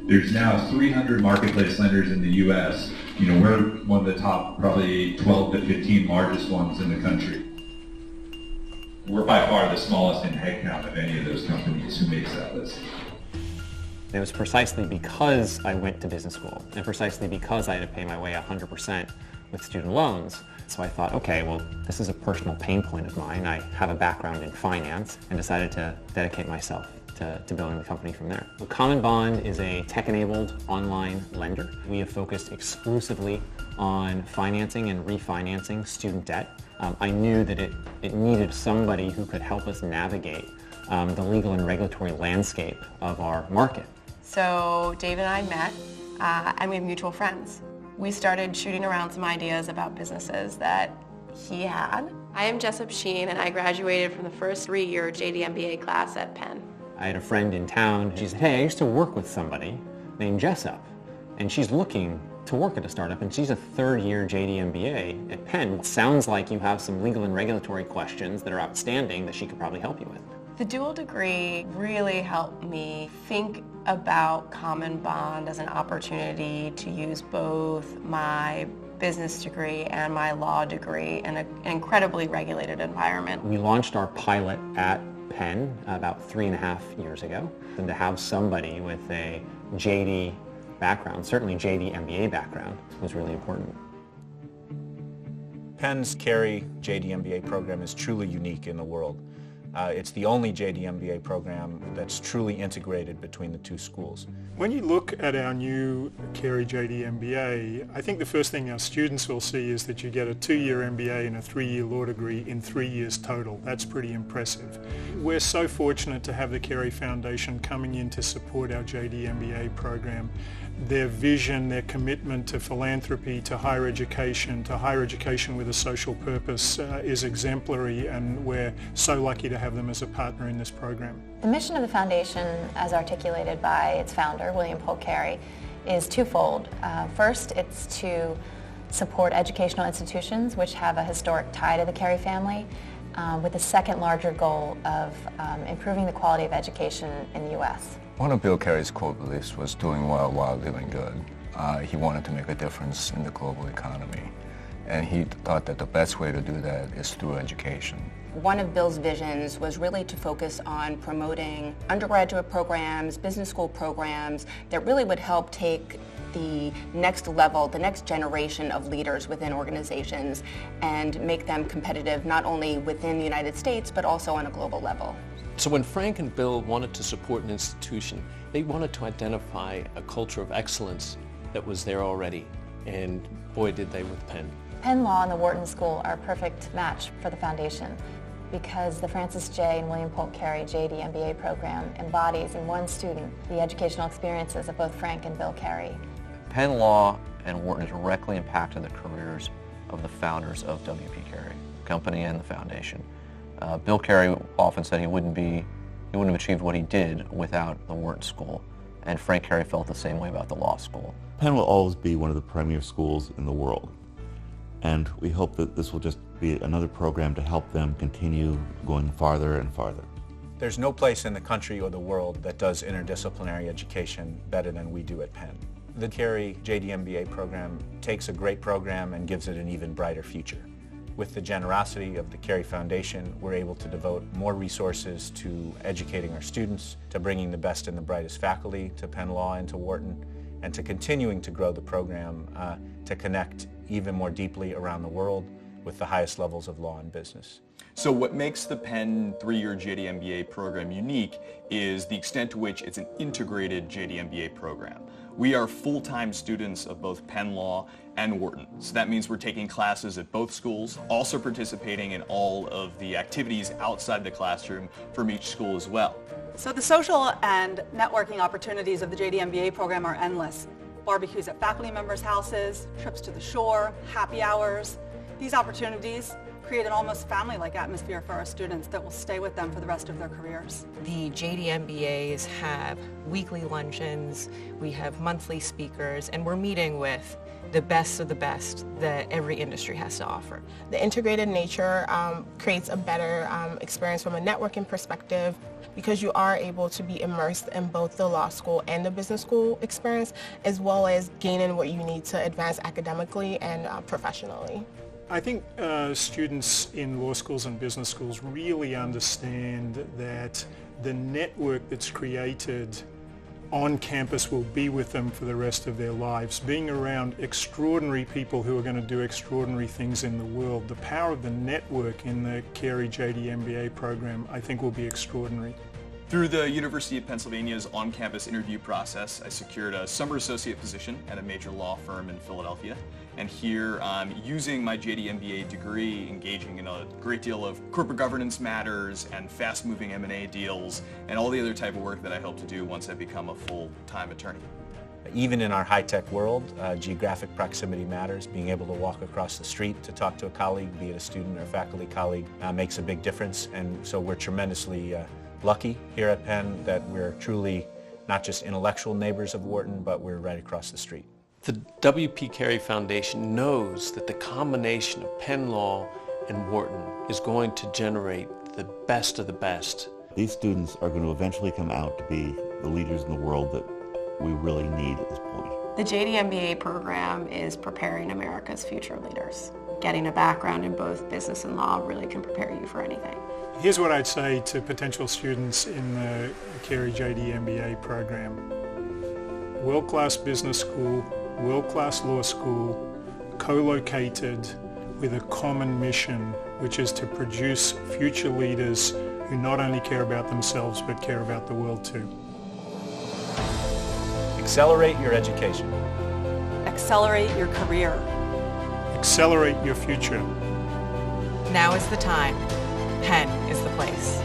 There's now 300 marketplace lenders in the U.S. We're one of the top, probably 12 to 15 largest ones in the country. We're by far the smallest in headcount of any of those companies who makes that list. It was precisely because I went to business school and precisely because I had to pay my way 100% with student loans. So I thought, okay, well, this is a personal pain point of mine. I have a background in finance and decided to dedicate myself to building the company from there. So Common Bond is a tech-enabled online lender. We have focused exclusively on financing and refinancing student debt. I knew that it needed somebody who could help us navigate the legal and regulatory landscape of our market. So Dave and I met, and we have mutual friends. We started shooting around some ideas about businesses that he had. I am Jessup Sheen, and I graduated from the first 3-year JD MBA class at Penn. I had a friend in town. She said, hey, I used to work with somebody named Jessup, and she's looking to work at a startup, and she's a 3rd-year JD MBA at Penn. It sounds like you have some legal and regulatory questions that are outstanding that she could probably help you with. The dual degree really helped me think about Common Bond as an opportunity to use both my business degree and my law degree in an incredibly regulated environment. We launched our pilot at Penn about 3.5 years ago, and to have somebody with a JD background, certainly JD MBA background, was really important. Penn's Carey JD MBA program is truly unique in the world. It's the only JD MBA program that's truly integrated between the two schools. When you look at our new Carey JD MBA, I think the first thing our students will see is that you get a 2-year MBA and a 3-year law degree in 3 years total. That's pretty impressive. We're so fortunate to have the Carey Foundation coming in to support our JD MBA program. Their vision, their commitment to philanthropy, to higher education with a social purpose is exemplary, and we're so lucky to have them as a partner in this program. The mission of the foundation, as articulated by its founder, William Polk Carey, is twofold. First, it's to support educational institutions which have a historic tie to the Carey family, with the second larger goal of improving the quality of education in the U.S. One of Bill Carey's core beliefs was doing well while living good. He wanted to make a difference in the global economy, and he thought that the best way to do that is through education. One of Bill's visions was really to focus on promoting undergraduate programs, business school programs that really would help take the next level, the next generation of leaders within organizations and make them competitive not only within the United States but also on a global level. So when Frank and Bill wanted to support an institution, they wanted to identify a culture of excellence that was there already, and boy did they with Penn. Penn Law and the Wharton School are a perfect match for the foundation because the Francis J. and William Polk Carey JD MBA program embodies in one student the educational experiences of both Frank and Bill Carey. Penn Law and Wharton directly impacted the careers of the founders of W.P. Carey, the company and the foundation. Bill Carey often said he wouldn't have achieved what he did without the Wharton School, and Frank Carey felt the same way about the law school. Penn will always be one of the premier schools in the world, and we hope that this will just be another program to help them continue going farther and farther. There's no place in the country or the world that does interdisciplinary education better than we do at Penn. The Carey JD MBA program takes a great program and gives it an even brighter future. With the generosity of the Carey Foundation, we're able to devote more resources to educating our students, to bringing the best and the brightest faculty to Penn Law and to Wharton, and to continuing to grow the program to connect even more deeply around the world with the highest levels of law and business. So what makes the Penn 3-year JD MBA program unique is the extent to which it's an integrated JD MBA program. We are full-time students of both Penn Law and Wharton. So that means we're taking classes at both schools, also participating in all of the activities outside the classroom from each school as well. So the social and networking opportunities of the JD MBA program are endless. Barbecues at faculty members' houses, trips to the shore, happy hours. These opportunities create an almost family-like atmosphere for our students that will stay with them for the rest of their careers. The JD MBAs have weekly luncheons, we have monthly speakers, and we're meeting with the best of the best that every industry has to offer. The integrated nature creates a better experience from a networking perspective because you are able to be immersed in both the law school and the business school experience, as well as gaining what you need to advance academically and professionally. I think students in law schools and business schools really understand that the network that's created on campus will be with them for the rest of their lives. Being around extraordinary people who are going to do extraordinary things in the world, the power of the network in the Carey JD MBA program, I think will be extraordinary. Through the University of Pennsylvania's on-campus interview process, I secured a summer associate position at a major law firm in Philadelphia. And here, using my JD MBA degree, engaging in a great deal of corporate governance matters and fast-moving M&A deals, and all the other type of work that I hope to do once I become a full-time attorney. Even in our high-tech world, geographic proximity matters. Being able to walk across the street to talk to a colleague, be it a student or faculty colleague, makes a big difference. And so we're tremendously lucky here at Penn that we're truly not just intellectual neighbors of Wharton, but we're right across the street. The W.P. Carey Foundation knows that the combination of Penn Law and Wharton is going to generate the best of the best. These students are going to eventually come out to be the leaders in the world that we really need at this point. The JD MBA program is preparing America's future leaders. Getting a background in both business and law really can prepare you for anything. Here's what I'd say to potential students in the Carey JD MBA program. World-class business school, world-class law school, co-located with a common mission, which is to produce future leaders who not only care about themselves but care about the world too. Accelerate your education. Accelerate your career. Accelerate your future. Now is the time. Penn is the place.